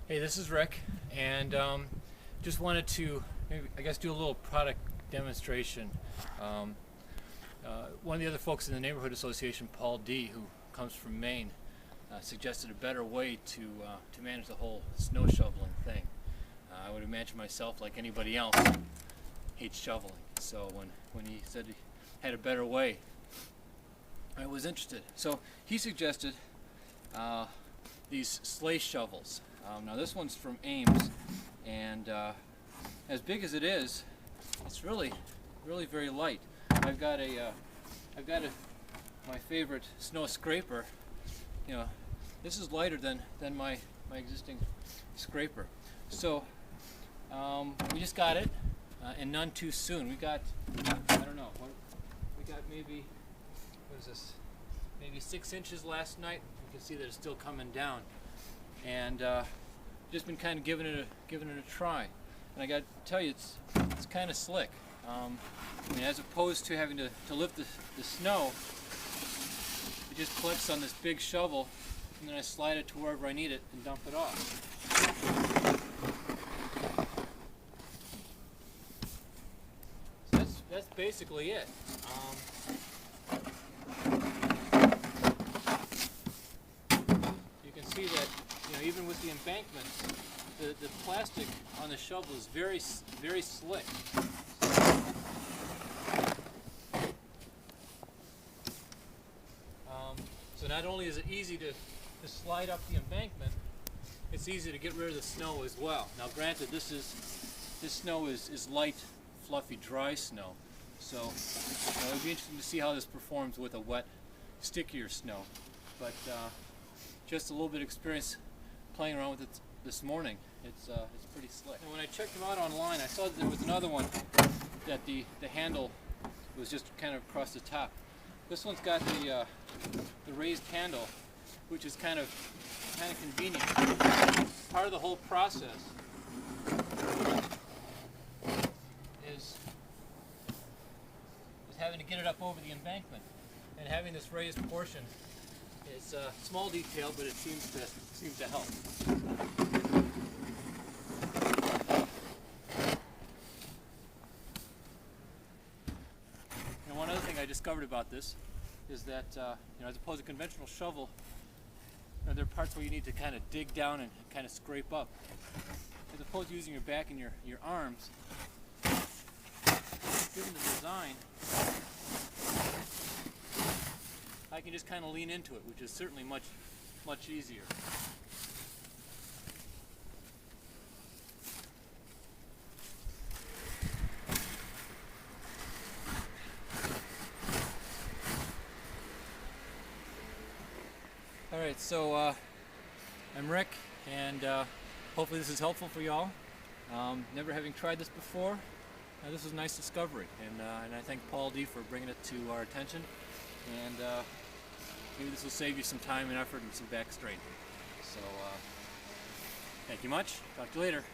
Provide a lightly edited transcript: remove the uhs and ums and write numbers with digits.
Hey, this is Rick, and just wanted to maybe, I guess, do a little product demonstration. One of the other folks in the neighborhood association, Paul D., who comes from Maine, suggested a better way to manage the whole snow shoveling thing. I would imagine myself, like anybody else, hates shoveling. So when he said he had a better way, I was interested. So he suggested these Sleigh shovels. Now this one's from Ames, and as big as it is, it's really very light. I've got my favorite snow scraper. You know, this is lighter than my existing scraper. So we just got it, and none too soon. We got, I don't know, we got maybe, what is this? Maybe 6 inches last night. You can see that it's still coming down, and just been kind of giving it a try. And I got to tell you, it's kind of slick. I mean, as opposed to having to lift the snow, it just clicks on this big shovel, and then I slide it to wherever I need it and dump it off. So that's basically it. You can see that, you know, even with the embankment, the plastic on the shovel is very slick. So not only is it easy to slide up the embankment, it's easy to get rid of the snow as well. Now granted, this snow is light, fluffy, dry snow. So it would be interesting to see how this performs with a wet, stickier snow. But just a little bit of experience playing around with it this morning. It's pretty slick. And when I checked them out online, I saw that there was another one that the handle was just kind of across the top. This one's got the raised handle, which is kind of convenient. Part of the whole process is having to get it up over the embankment, and having this raised portion is a small detail, but it seems to help. And one other thing I discovered about this is that as opposed to conventional shovel, there are parts where you need to kind of dig down and kind of scrape up. As opposed to using your back and your arms, given the design, I can just kind of lean into it, which is certainly much easier. Alright, so I'm Rick, and hopefully this is helpful for y'all. Never having tried this before, this was a nice discovery, and I thank Paul D. for bringing it to our attention, and maybe this will save you some time and effort and some back strain. So thank you much. Talk to you later.